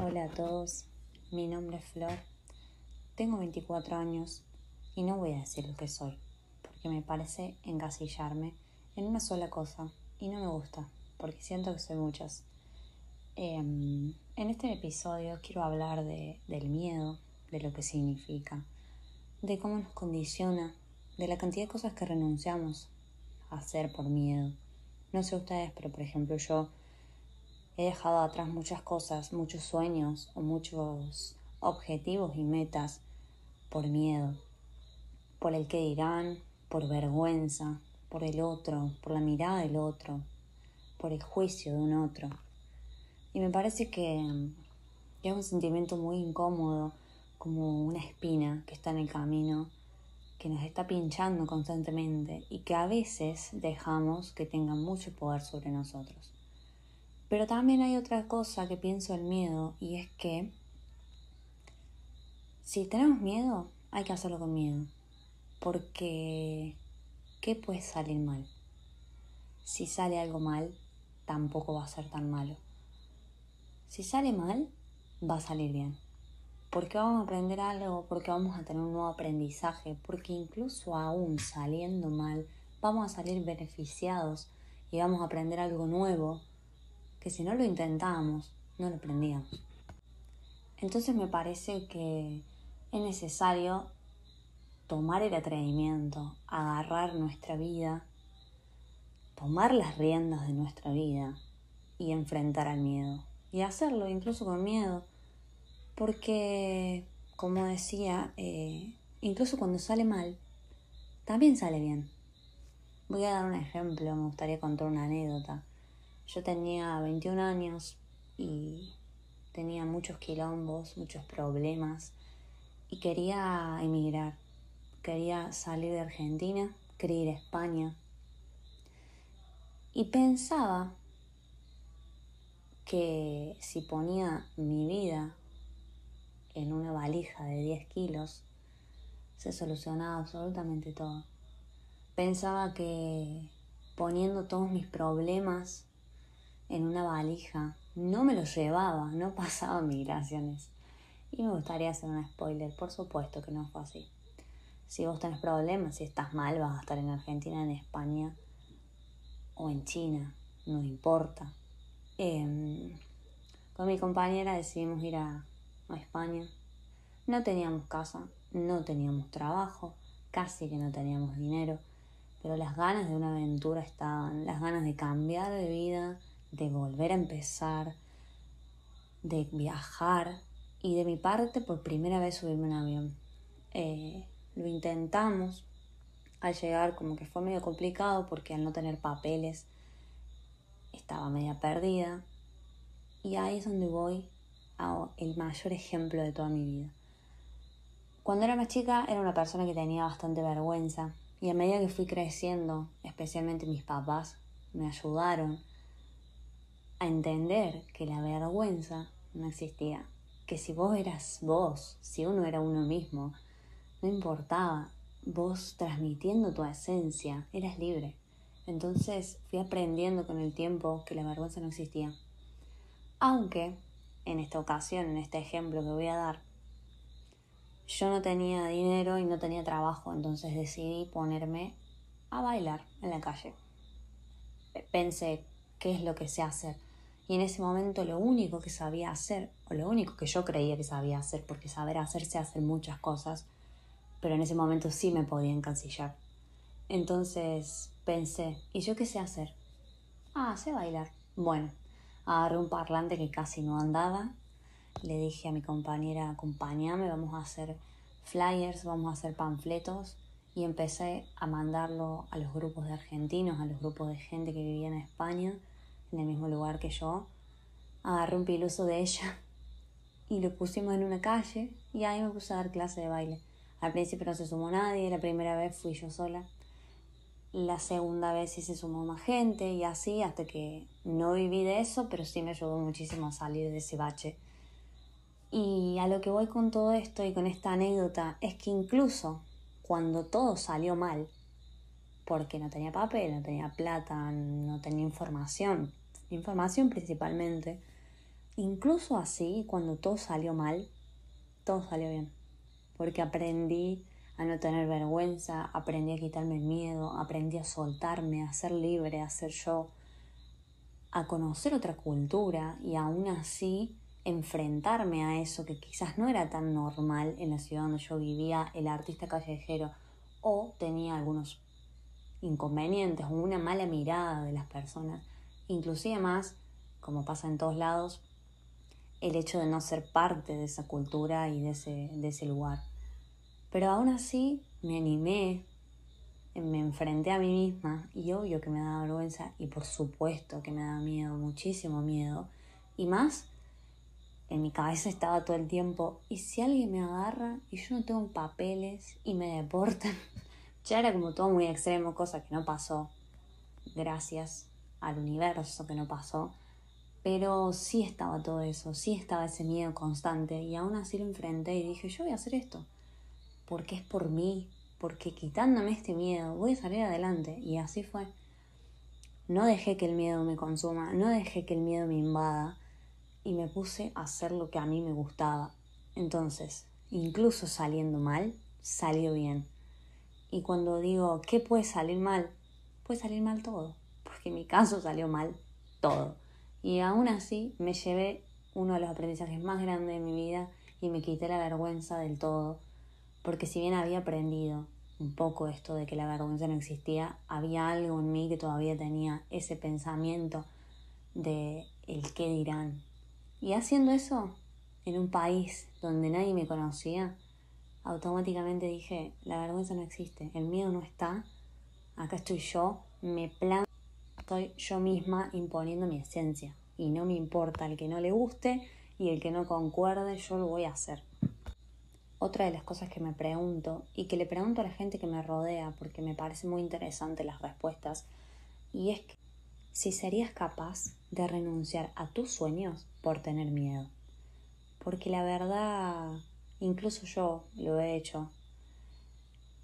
Hola a todos, mi nombre es Flor, tengo 24 años y no voy a decir lo que soy, porque me parece encasillarme en una sola cosa y no me gusta, porque siento que soy muchas. En este episodio quiero hablar del miedo, de lo que significa, de cómo nos condiciona, de la cantidad de cosas que renunciamos a hacer por miedo. No sé ustedes, pero por ejemplo yo he dejado atrás muchas cosas, muchos sueños o muchos objetivos y metas por miedo, por el que dirán, por vergüenza, por el otro, por la mirada del otro, por el juicio de un otro. Y me parece que es un sentimiento muy incómodo, como una espina que está en el camino, que nos está pinchando constantemente y que a veces dejamos que tenga mucho poder sobre nosotros. Pero también hay otra cosa que pienso del miedo, y es que si tenemos miedo, hay que hacerlo con miedo. Porque ¿qué puede salir mal? Si sale algo mal, tampoco va a ser tan malo. Si sale mal, va a salir bien. Porque vamos a aprender algo, porque vamos a tener un nuevo aprendizaje, porque incluso aún saliendo mal, vamos a salir beneficiados y vamos a aprender algo nuevo que si no lo intentábamos, no lo aprendíamos. Entonces me parece que es necesario tomar el atrevimiento, agarrar nuestra vida, tomar las riendas de nuestra vida y enfrentar al miedo. Y hacerlo incluso con miedo, porque, como decía, incluso cuando sale mal, también sale bien. Voy a dar un ejemplo, me gustaría contar una anécdota. Yo tenía 21 años y tenía muchos quilombos, muchos problemas y quería emigrar. Quería salir de Argentina, quería ir a España. Y pensaba que si ponía mi vida en una valija de 10 kilos, se solucionaba absolutamente todo. Pensaba que poniendo todos mis problemas en una valija, no me los llevaba, no pasaba migraciones. Y me gustaría hacer un spoiler, por supuesto que no fue así. Si vos tenés problemas, si estás mal, vas a estar en Argentina, en España o en China, no importa. Con mi compañera decidimos ir a España. No teníamos casa, no teníamos trabajo, casi que no teníamos dinero, pero las ganas de una aventura estaban, las ganas de cambiar de vida, de volver a empezar, de viajar y de mi parte por primera vez subirme a un avión. Lo intentamos. Al llegar como que fue medio complicado porque al no tener papeles estaba media perdida. Y ahí es donde voy a el mayor ejemplo de toda mi vida. Cuando era más chica era una persona que tenía bastante vergüenza y a medida que fui creciendo, especialmente mis papás me ayudaron a entender que la vergüenza no existía. Que si vos eras vos, si uno era uno mismo, no importaba. Vos transmitiendo tu esencia, eras libre. Entonces fui aprendiendo con el tiempo que la vergüenza no existía. Aunque, en esta ocasión, en este ejemplo que voy a dar, yo no tenía dinero y no tenía trabajo, entonces decidí ponerme a bailar en la calle. Pensé, ¿qué es lo que sé hacer? Y en ese momento lo único que sabía hacer, o lo único que yo creía que sabía hacer, porque saber hacer se hacen muchas cosas, pero en ese momento sí me podía encasillar. Entonces pensé, ¿y yo qué sé hacer? Sé bailar. Bueno, agarré un parlante que casi no andaba. Le dije a mi compañera, acompáñame, vamos a hacer flyers, vamos a hacer panfletos. Y empecé a mandarlo a los grupos de argentinos, a los grupos de gente que vivía en España, en el mismo lugar que yo. Agarré un piluso de ella y lo pusimos en una calle y ahí me puse a dar clase de baile. Al principio no se sumó nadie, la primera vez fui yo sola. La segunda vez sí se sumó más gente y así hasta que no viví de eso, pero sí me ayudó muchísimo a salir de ese bache. Y a lo que voy con todo esto y con esta anécdota es que incluso cuando todo salió mal, porque no tenía papel, no tenía plata, no tenía información principalmente, incluso así, cuando todo salió mal, todo salió bien. Porque aprendí a no tener vergüenza, aprendí a quitarme el miedo, aprendí a soltarme, a ser libre, a ser yo, a conocer otra cultura y aún así enfrentarme a eso que quizás no era tan normal en la ciudad donde yo vivía, el artista callejero, o tenía algunos inconvenientes o una mala mirada de las personas, inclusive más, como pasa en todos lados, el hecho de no ser parte de esa cultura y de ese lugar. Pero aún así me animé, me enfrenté a mí misma y obvio que me daba vergüenza y por supuesto que me daba miedo, muchísimo miedo. Y más, en mi cabeza estaba todo el tiempo, ¿y si alguien me agarra y yo no tengo papeles y me deportan? Ya era como todo muy extremo, cosa que no pasó, gracias al universo que no pasó. Pero sí estaba todo eso, sí estaba ese miedo constante y aún así lo enfrenté y dije, yo voy a hacer esto, porque es por mí, porque quitándome este miedo voy a salir adelante. Y así fue. No dejé que el miedo me consuma, no dejé que el miedo me invada y me puse a hacer lo que a mí me gustaba. Entonces, incluso saliendo mal, salió bien. Y cuando digo, ¿qué puede salir mal? Puede salir mal todo, porque en mi caso salió mal todo. Y aún así me llevé uno de los aprendizajes más grandes de mi vida y me quité la vergüenza del todo. Porque si bien había aprendido un poco esto de que la vergüenza no existía, había algo en mí que todavía tenía ese pensamiento de el qué dirán. Y haciendo eso, en un país donde nadie me conocía, automáticamente dije, la vergüenza no existe, el miedo no está, acá estoy yo, me planto, soy yo misma imponiendo mi esencia. Y no me importa el que no le guste y el que no concuerde, yo lo voy a hacer. Otra de las cosas que me pregunto y que le pregunto a la gente que me rodea porque me parece muy interesante las respuestas y es que si serías capaz de renunciar a tus sueños por tener miedo. Porque la verdad, incluso yo lo he hecho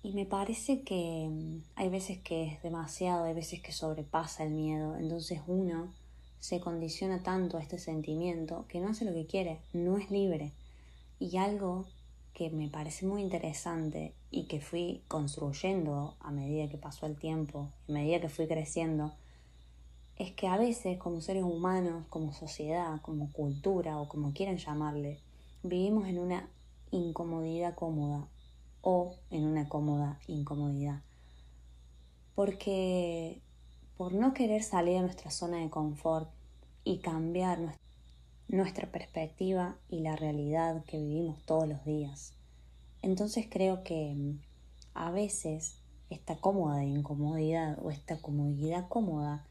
y me parece que hay veces que es demasiado, hay veces que sobrepasa el miedo, entonces uno se condiciona tanto a este sentimiento que no hace lo que quiere, no es libre. Y algo que me parece muy interesante y que fui construyendo a medida que pasó el tiempo, a medida que fui creciendo, es que a veces como seres humanos, como sociedad, como cultura o como quieran llamarle, vivimos en una incomodidad cómoda o en una cómoda incomodidad. Porque por no querer salir de nuestra zona de confort y cambiar nuestra perspectiva y la realidad que vivimos todos los días. Entonces creo que a veces esta cómoda incomodidad o esta comodidad cómoda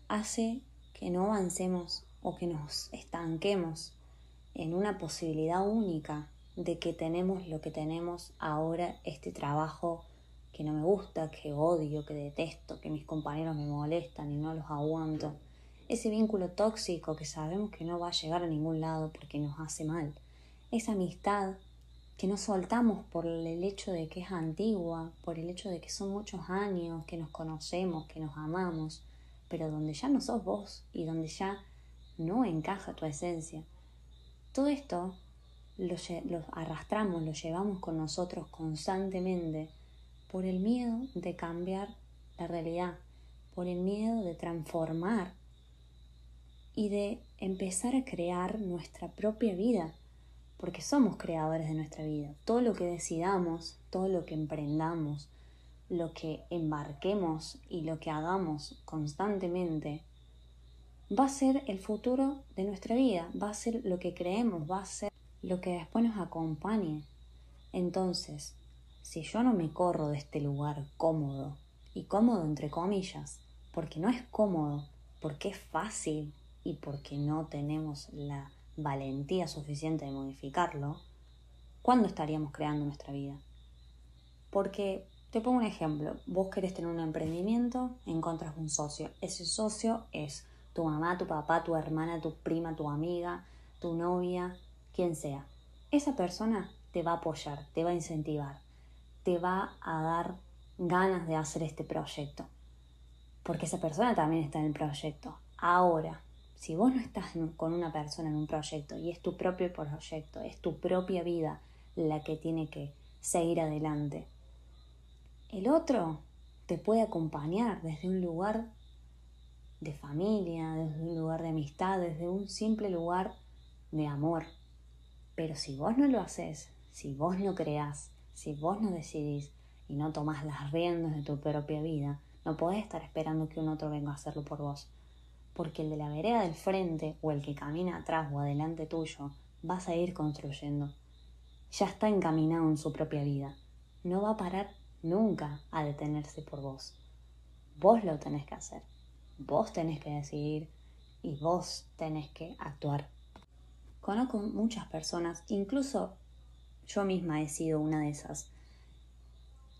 hace que no avancemos o que nos estanquemos en una posibilidad única de que tenemos lo que tenemos ahora, este trabajo que no me gusta, que odio, que detesto, que mis compañeros me molestan y no los aguanto. Ese vínculo tóxico que sabemos que no va a llegar a ningún lado porque nos hace mal. Esa amistad que no soltamos por el hecho de que es antigua, por el hecho de que son muchos años, que nos conocemos, que nos amamos, pero donde ya no sos vos y donde ya no encaja tu esencia. Todo esto lo arrastramos, lo llevamos con nosotros constantemente por el miedo de cambiar la realidad, por el miedo de transformar y de empezar a crear nuestra propia vida, porque somos creadores de nuestra vida. Todo lo que decidamos, todo lo que emprendamos, lo que embarquemos y lo que hagamos constantemente, va a ser el futuro de nuestra vida, va a ser lo que creemos, va a ser lo que después nos acompañe. Entonces, si yo no me corro de este lugar cómodo, y cómodo entre comillas, porque no es cómodo, porque es fácil y porque no tenemos la valentía suficiente de modificarlo, ¿cuándo estaríamos creando nuestra vida? Porque, te pongo un ejemplo, vos querés tener un emprendimiento, encontrás un socio. Ese socio es tu mamá, tu papá, tu hermana, tu prima, tu amiga, tu novia, quien sea. Esa persona te va a apoyar, te va a incentivar, te va a dar ganas de hacer este proyecto. Porque esa persona también está en el proyecto. Ahora, Si vos no estás con una persona en un proyecto y es tu propio proyecto, es tu propia vida la que tiene que seguir adelante, el otro te puede acompañar desde un lugar de familia, desde un lugar de amistad, desde un simple lugar de amor. Pero si vos no lo haces, si vos no creás, si vos no decidís y no tomás las riendas de tu propia vida, no podés estar esperando que un otro venga a hacerlo por vos. Porque el de la vereda del frente o el que camina atrás o adelante tuyo va a seguir construyendo. Ya está encaminado en su propia vida. No va a parar nunca a detenerse por vos. Vos lo tenés que hacer. Vos tenés que decidir y vos tenés que actuar. Conozco muchas personas, incluso yo misma he sido una de esas,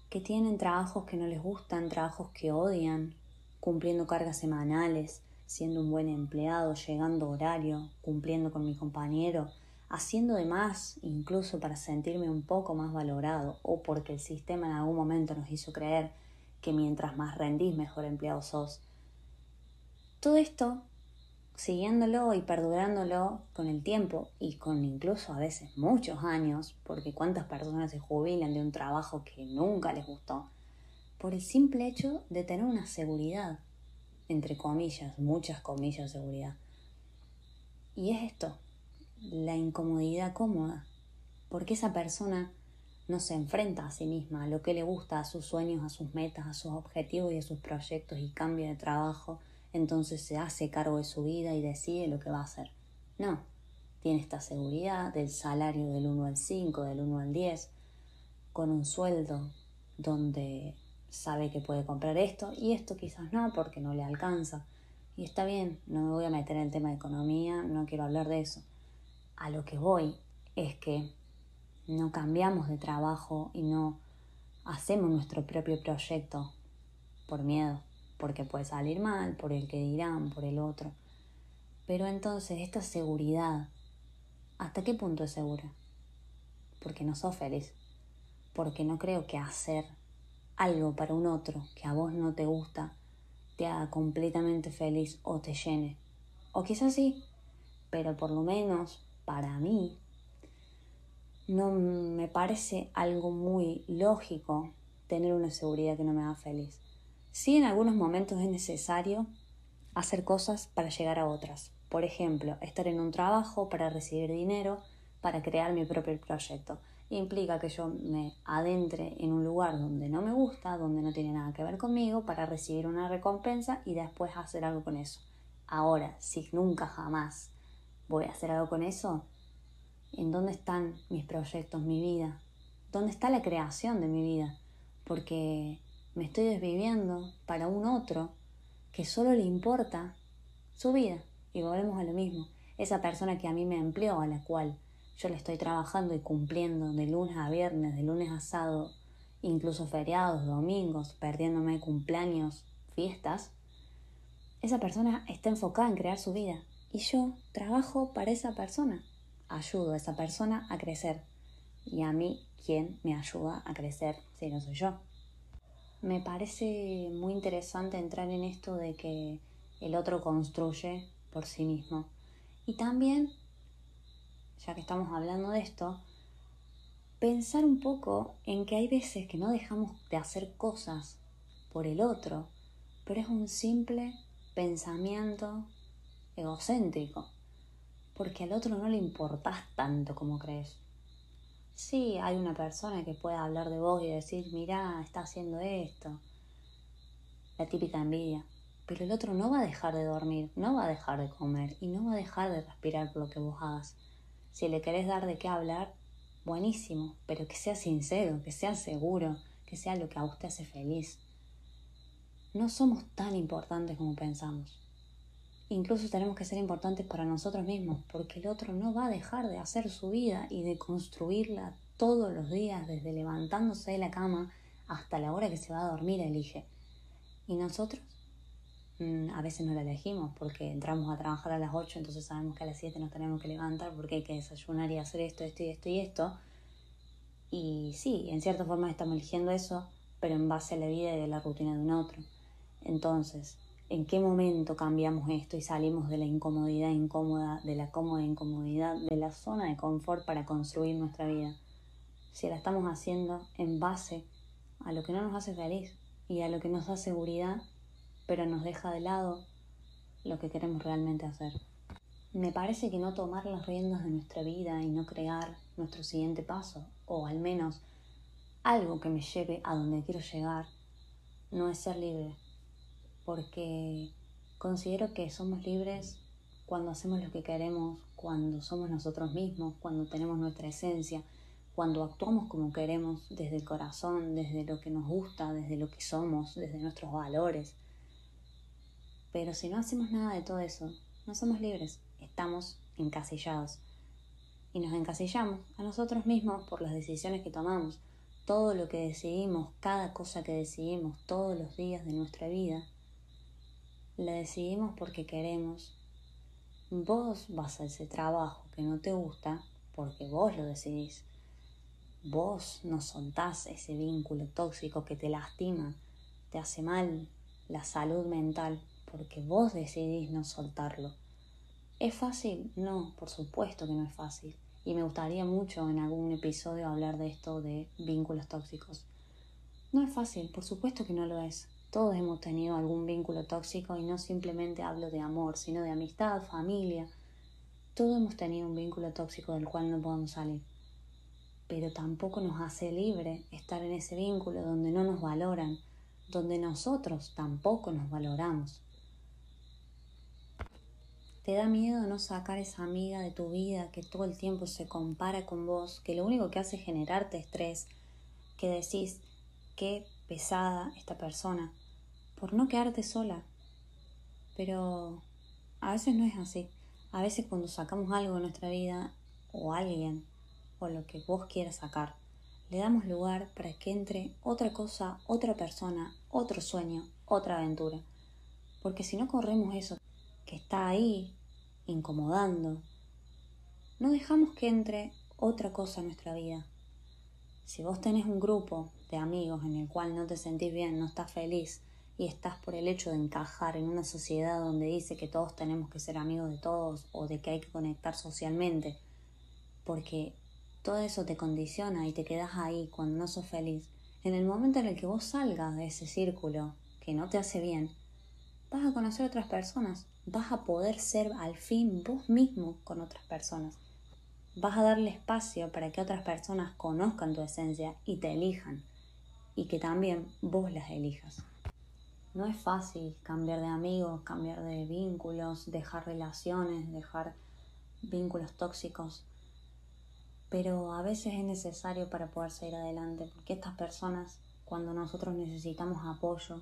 que tienen trabajos que no les gustan, trabajos que odian, cumpliendo cargas semanales, siendo un buen empleado, llegando a horario, cumpliendo con mi compañero, haciendo de más incluso para sentirme un poco más valorado o porque el sistema en algún momento nos hizo creer que mientras más rendís mejor empleado sos. Todo esto siguiéndolo y perdurándolo con el tiempo y con incluso a veces muchos años, porque cuántas personas se jubilan de un trabajo que nunca les gustó, por el simple hecho de tener una seguridad, entre comillas, muchas comillas seguridad. Y es esto, la incomodidad cómoda, porque esa persona no se enfrenta a sí misma, a lo que le gusta, a sus sueños, a sus metas, a sus objetivos y a sus proyectos y cambia de trabajo, entonces se hace cargo de su vida y decide lo que va a hacer. No, tiene esta seguridad del salario del 1 al 5, del 1 al 10, con un sueldo donde sabe que puede comprar esto y esto quizás no porque no le alcanza. Y está bien, no me voy a meter en el tema de economía, no quiero hablar de eso. A lo que voy es que no cambiamos de trabajo y no hacemos nuestro propio proyecto por miedo, porque puede salir mal, por el que dirán, por el otro. Pero entonces esta seguridad, ¿hasta qué punto es segura? Porque no sos feliz, porque no creo que hacer algo para un otro que a vos no te gusta te haga completamente feliz o te llene. O quizás sí, pero por lo menos para mí no me parece algo muy lógico tener una seguridad que no me haga feliz. Sí, en algunos momentos es necesario hacer cosas para llegar a otras. Por ejemplo, estar en un trabajo para recibir dinero, para crear mi propio proyecto. Implica que yo me adentre en un lugar donde no me gusta, donde no tiene nada que ver conmigo, para recibir una recompensa y después hacer algo con eso. Ahora, si nunca jamás voy a hacer algo con eso, ¿en dónde están mis proyectos, mi vida? ¿Dónde está la creación de mi vida? Porque me estoy desviviendo para un otro que solo le importa su vida. Y volvemos a lo mismo. Esa persona que a mí me empleó, a la cual yo le estoy trabajando y cumpliendo de lunes a viernes, de lunes a sábado, incluso feriados, domingos, perdiéndome cumpleaños, fiestas, esa persona está enfocada en crear su vida. Y yo trabajo para esa persona. Ayudo a esa persona a crecer. Y a mí, ¿quién me ayuda a crecer si no soy yo? Me parece muy interesante entrar en esto de que el otro construye por sí mismo. Y también, ya que estamos hablando de esto, pensar un poco en que hay veces que no dejamos de hacer cosas por el otro, pero es un simple pensamiento egocéntrico, porque al otro no le importás tanto como crees. Sí, hay una persona que pueda hablar de vos y decir, mirá, está haciendo esto, la típica envidia. Pero el otro no va a dejar de dormir, no va a dejar de comer y no va a dejar de respirar por lo que vos hagas. Si le querés dar de qué hablar, buenísimo, pero que sea sincero, que sea seguro, que sea lo que a vos te hace feliz. No somos tan importantes como pensamos. Incluso tenemos que ser importantes para nosotros mismos, porque el otro no va a dejar de hacer su vida y de construirla todos los días, desde levantándose de la cama hasta la hora que se va a dormir, elige. ¿Y nosotros? A veces no la elegimos porque entramos a trabajar a las 8, entonces sabemos que a las 7 nos tenemos que levantar porque hay que desayunar y hacer esto, esto y esto y esto. Y sí, en cierta forma estamos eligiendo eso, pero en base a la vida y a la rutina de un otro. Entonces, en qué momento cambiamos esto y salimos de la incomodidad incómoda, de la cómoda incomodidad, de la zona de confort para construir nuestra vida. Si la estamos haciendo en base a lo que no nos hace feliz y a lo que nos da seguridad, pero nos deja de lado lo que queremos realmente hacer. Me parece que no tomar las riendas de nuestra vida y no crear nuestro siguiente paso, o al menos algo que me lleve a donde quiero llegar, no es ser libre. Porque considero que somos libres cuando hacemos lo que queremos, cuando somos nosotros mismos, cuando tenemos nuestra esencia, cuando actuamos como queremos, desde el corazón, desde lo que nos gusta, desde lo que somos, desde nuestros valores. Pero si no hacemos nada de todo eso, no somos libres, estamos encasillados. Y nos encasillamos a nosotros mismos por las decisiones que tomamos. Todo lo que decidimos, cada cosa que decidimos todos los días de nuestra vida, la decidimos porque queremos. Vos vas a ese trabajo que no te gusta porque vos lo decidís. Vos no soltás ese vínculo tóxico que te lastima, te hace mal la salud mental porque vos decidís no soltarlo. ¿Es fácil? No, por supuesto que no es fácil. Y me gustaría mucho en algún episodio hablar de esto de vínculos tóxicos. No es fácil, por supuesto que no lo es. Todos hemos tenido algún vínculo tóxico y no simplemente hablo de amor, sino de amistad, familia. Todos hemos tenido un vínculo tóxico del cual no podemos salir. Pero tampoco nos hace libre estar en ese vínculo donde no nos valoran, donde nosotros tampoco nos valoramos. ¿Te da miedo no sacar esa amiga de tu vida que todo el tiempo se compara con vos, que lo único que hace es generarte estrés, que decís, qué pesada esta persona, por no quedarte sola? Pero a veces no es así. A veces cuando sacamos algo de nuestra vida, o alguien, o lo que vos quieras sacar, le damos lugar para que entre otra cosa, otra persona, otro sueño, otra aventura. Porque si no corremos eso que está ahí, incomodando, no dejamos que entre otra cosa en nuestra vida. Si vos tenés un grupo de amigos en el cual no te sentís bien, no estás feliz y estás por el hecho de encajar en una sociedad donde dice que todos tenemos que ser amigos de todos o de que hay que conectar socialmente, porque todo eso te condiciona y te quedas ahí cuando no sos feliz, en el momento en el que vos salgas de ese círculo que no te hace bien, vas a conocer otras personas, vas a poder ser al fin vos mismo con otras personas. Vas a darle espacio para que otras personas conozcan tu esencia y te elijan, y que también vos las elijas. No es fácil cambiar de amigos, cambiar de vínculos, dejar relaciones, dejar vínculos tóxicos, pero a veces es necesario para poder seguir adelante, porque estas personas, cuando nosotros necesitamos apoyo,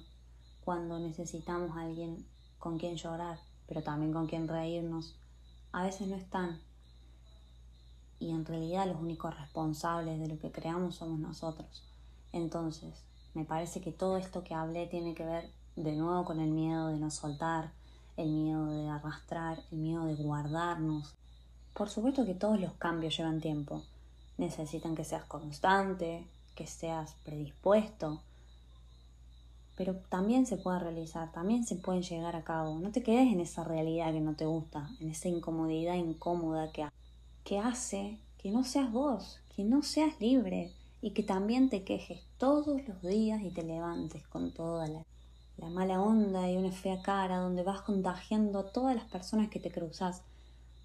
cuando necesitamos a alguien con quien llorar, pero también con quien reírnos, a veces no están. Y en realidad los únicos responsables de lo que creamos somos nosotros. Entonces, me parece que todo esto que hablé tiene que ver de nuevo con el miedo de no soltar, el miedo de arrastrar, el miedo de guardarnos. Por supuesto que todos los cambios llevan tiempo. Necesitan que seas constante, que seas predispuesto. Pero también se puede realizar, también se pueden llegar a cabo. No te quedes en esa realidad que no te gusta, en esa incomodidad incómoda que hace que no seas vos, que no seas libre y que también te quejes todos los días y te levantes con toda la mala onda y una fea cara donde vas contagiando a todas las personas que te cruzas.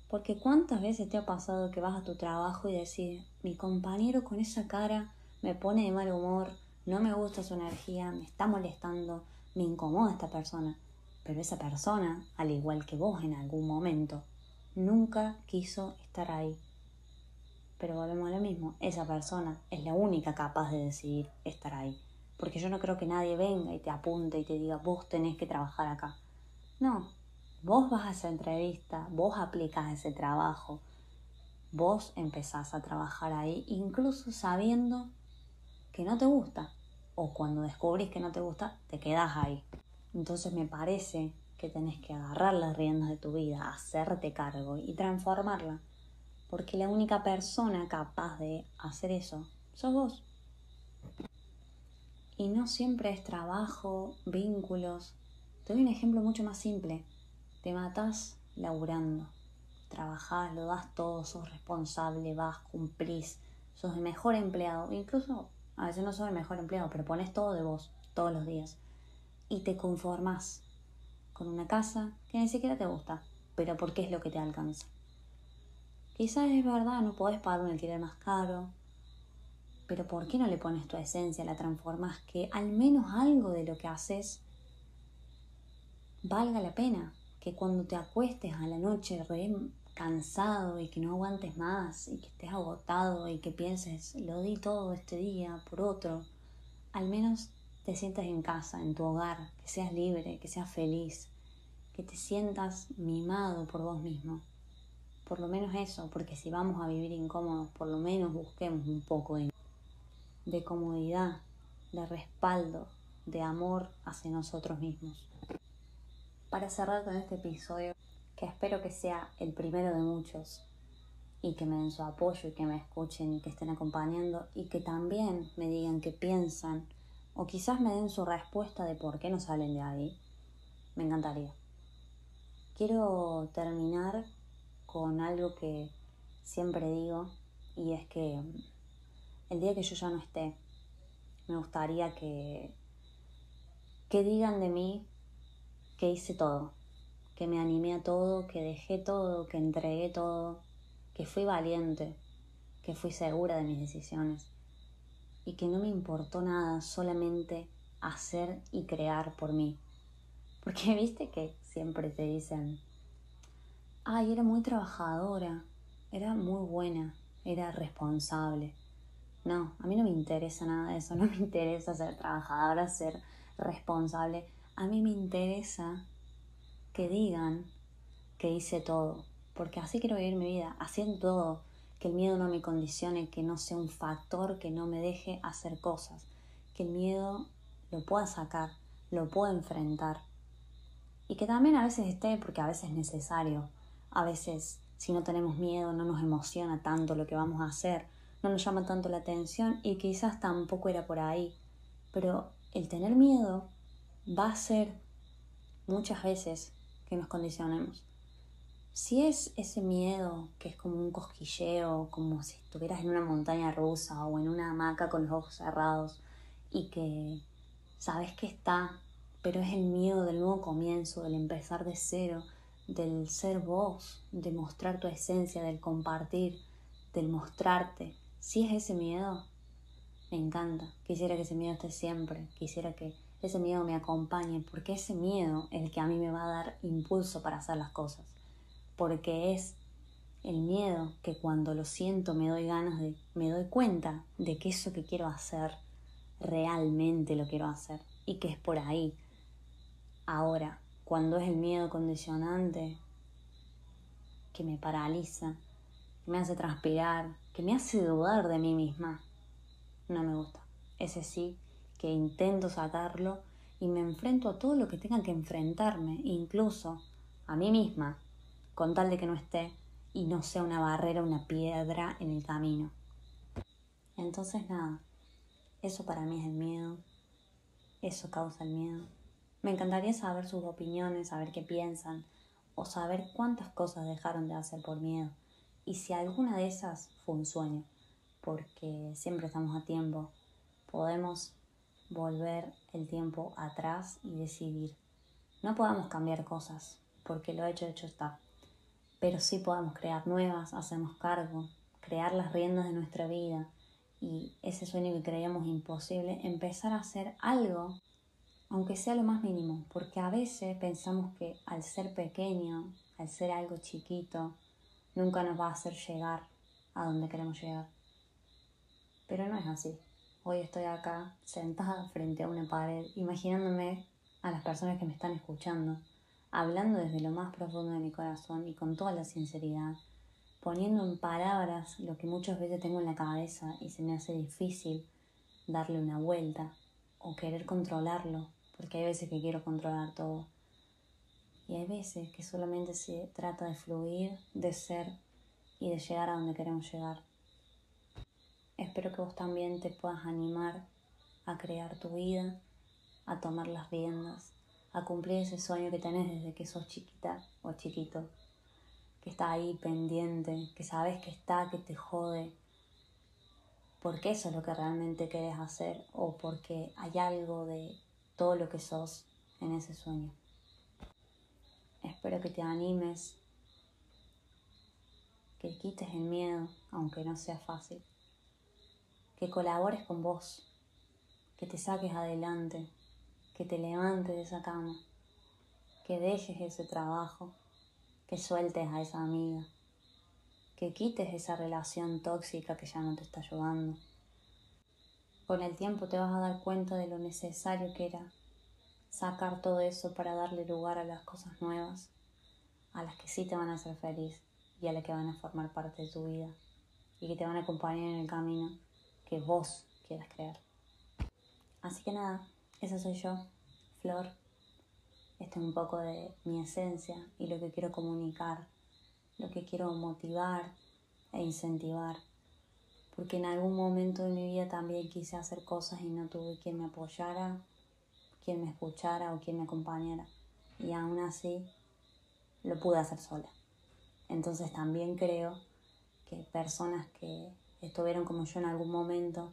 Porque ¿cuántas veces te ha pasado que vas a tu trabajo y decís, mi compañero con esa cara me pone de mal humor, no me gusta su energía, me está molestando, me incomoda esta persona? Pero esa persona, al igual que vos en algún momento, nunca quiso estar ahí. Pero volvemos a lo mismo, esa persona es la única capaz de decidir estar ahí. Porque yo no creo que nadie venga y te apunte y te diga, vos tenés que trabajar acá. No, vos vas a esa entrevista, vos aplicás ese trabajo, vos empezás a trabajar ahí, incluso sabiendo que no te gusta. O cuando descubrís que no te gusta, te quedás ahí. Entonces me parece que tenés que agarrar las riendas de tu vida, hacerte cargo y transformarla. Porque la única persona capaz de hacer eso sos vos. Y no siempre es trabajo, vínculos, Te doy un ejemplo mucho más simple. Te matás laburando, trabajás, lo das todo, sos responsable, vas, cumplís, sos el mejor empleado. Incluso a veces no sos el mejor empleado, pero pones todo de vos todos los días. Y te conformás con una casa que ni siquiera te gusta, pero porque es lo que te alcanza. Quizás es verdad, no podés pagar un alquiler más caro, pero ¿por qué no le pones tu esencia, la transformás, que al menos algo de lo que haces valga la pena? Que cuando te acuestes a la noche re cansado y que no aguantes más y que estés agotado y que pienses, lo di todo este día por otro, al menos te sientas en casa, en tu hogar, que seas libre, que seas feliz, que te sientas mimado por vos mismo. Por lo menos eso, porque si vamos a vivir incómodos, por lo menos busquemos un poco de comodidad, de respaldo, de amor hacia nosotros mismos. Para cerrar con este episodio, que espero que sea el primero de muchos, y que me den su apoyo y que me escuchen y que estén acompañando y que también me digan qué piensan o quizás me den su respuesta de por qué no salen de ahí, me encantaría. Quiero terminar con algo que siempre digo, y es que el día que yo ya no esté, me gustaría que digan de mí que hice todo, que me animé a todo, que dejé todo, que entregué todo, que fui valiente, que fui segura de mis decisiones y que no me importó nada, solamente hacer y crear por mí. Porque viste que siempre te dicen, ay, era muy trabajadora, era muy buena, era responsable. No, a mí no me interesa nada de eso, no me interesa ser trabajadora, ser responsable. A mí me interesa que digan que hice todo, porque así quiero vivir mi vida, haciendo todo, que el miedo no me condicione, que no sea un factor que no me deje hacer cosas, que el miedo lo pueda sacar, lo pueda enfrentar y que también a veces esté, porque a veces es necesario, a veces si no tenemos miedo no nos emociona tanto lo que vamos a hacer, no nos llama tanto la atención y quizás tampoco era por ahí, pero el tener miedo va a hacer muchas veces que nos condicionemos. Si es ese miedo que es como un cosquilleo, como si estuvieras en una montaña rusa o en una hamaca con los ojos cerrados y que sabes que está, pero es el miedo del nuevo comienzo, del empezar de cero, del ser vos, de mostrar tu esencia, del compartir, del mostrarte. Si es ese miedo, me encanta. Quisiera que ese miedo esté siempre, quisiera que ese miedo me acompañe, porque ese miedo es el que a mí me va a dar impulso para hacer las cosas. Porque es el miedo que cuando lo siento me doy cuenta de que eso que quiero hacer realmente lo quiero hacer y que es por ahí. Ahora, cuando es el miedo condicionante que me paraliza, que me hace transpirar, que me hace dudar de mí misma, no me gusta. Ese sí que intento sacarlo y me enfrento a todo lo que tenga que enfrentarme, incluso a mí misma, con tal de que no esté y no sea una barrera, una piedra en el camino. Entonces nada, eso para mí es el miedo, eso causa el miedo. Me encantaría saber sus opiniones, saber qué piensan o saber cuántas cosas dejaron de hacer por miedo y si alguna de esas fue un sueño, porque siempre estamos a tiempo, podemos volver el tiempo atrás y decidir. No podemos cambiar cosas, porque lo hecho está. Pero sí podemos crear nuevas, hacernos cargo, crear las riendas de nuestra vida y ese sueño que creíamos imposible, empezar a hacer algo, aunque sea lo más mínimo, porque a veces pensamos que al ser pequeño, al ser algo chiquito, nunca nos va a hacer llegar a donde queremos llegar. Pero no es así. Hoy estoy acá, sentada frente a una pared, imaginándome a las personas que me están escuchando, hablando desde lo más profundo de mi corazón y con toda la sinceridad, poniendo en palabras lo que muchas veces tengo en la cabeza y se me hace difícil darle una vuelta o querer controlarlo, porque hay veces que quiero controlar todo. Y hay veces que solamente se trata de fluir, de ser y de llegar a donde queremos llegar. Espero que vos también te puedas animar a crear tu vida, a tomar las riendas, a cumplir ese sueño que tenés desde que sos chiquita o chiquito, que está ahí pendiente, que sabes que está, que te jode, porque eso es lo que realmente querés hacer o porque hay algo de todo lo que sos en ese sueño. Espero que te animes, que quites el miedo, aunque no sea fácil, que colabores con vos, que te saques adelante, que te levantes de esa cama, que dejes ese trabajo, que sueltes a esa amiga, que quites esa relación tóxica que ya no te está ayudando. Con el tiempo te vas a dar cuenta de lo necesario que era sacar todo eso para darle lugar a las cosas nuevas, a las que sí te van a hacer feliz y a las que van a formar parte de tu vida y que te van a acompañar en el camino que vos quieras crear. Así que nada, esa soy yo, Flor. Esto es un poco de mi esencia y lo que quiero comunicar, lo que quiero motivar e incentivar. Porque en algún momento de mi vida también quise hacer cosas y no tuve quien me apoyara, quien me escuchara o quien me acompañara. Y aún así lo pude hacer sola. Entonces también creo que personas que estuvieron como yo en algún momento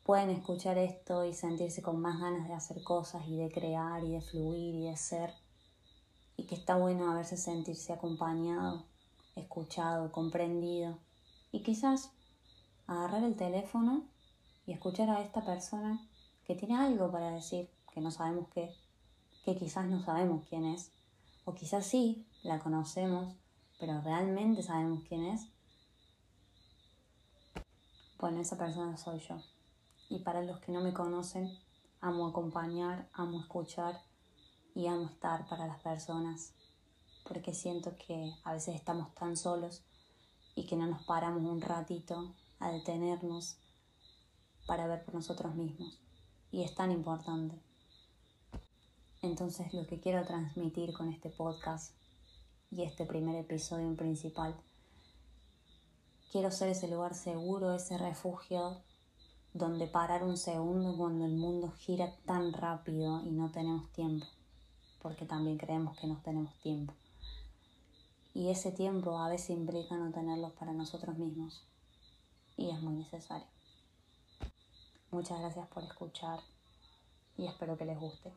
pueden escuchar esto y sentirse con más ganas de hacer cosas y de crear y de fluir y de ser. Y que está bueno a veces sentirse acompañado, escuchado, comprendido. Y quizás agarrar el teléfono y escuchar a esta persona que tiene algo para decir, que no sabemos qué, que quizás no sabemos quién es, o quizás sí, la conocemos, pero realmente sabemos quién es. Bueno, esa persona soy yo. Y para los que no me conocen, amo acompañar, amo escuchar y amo estar para las personas, porque siento que a veces estamos tan solos y que no nos paramos un ratito a detenernos para ver por nosotros mismos. Y es tan importante. Entonces lo que quiero transmitir con este podcast y este primer episodio en principal, quiero ser ese lugar seguro, ese refugio donde parar un segundo cuando el mundo gira tan rápido y no tenemos tiempo, porque también creemos que no tenemos tiempo. Y ese tiempo a veces implica no tenerlos para nosotros mismos y es muy necesario. Muchas gracias por escuchar y espero que les guste.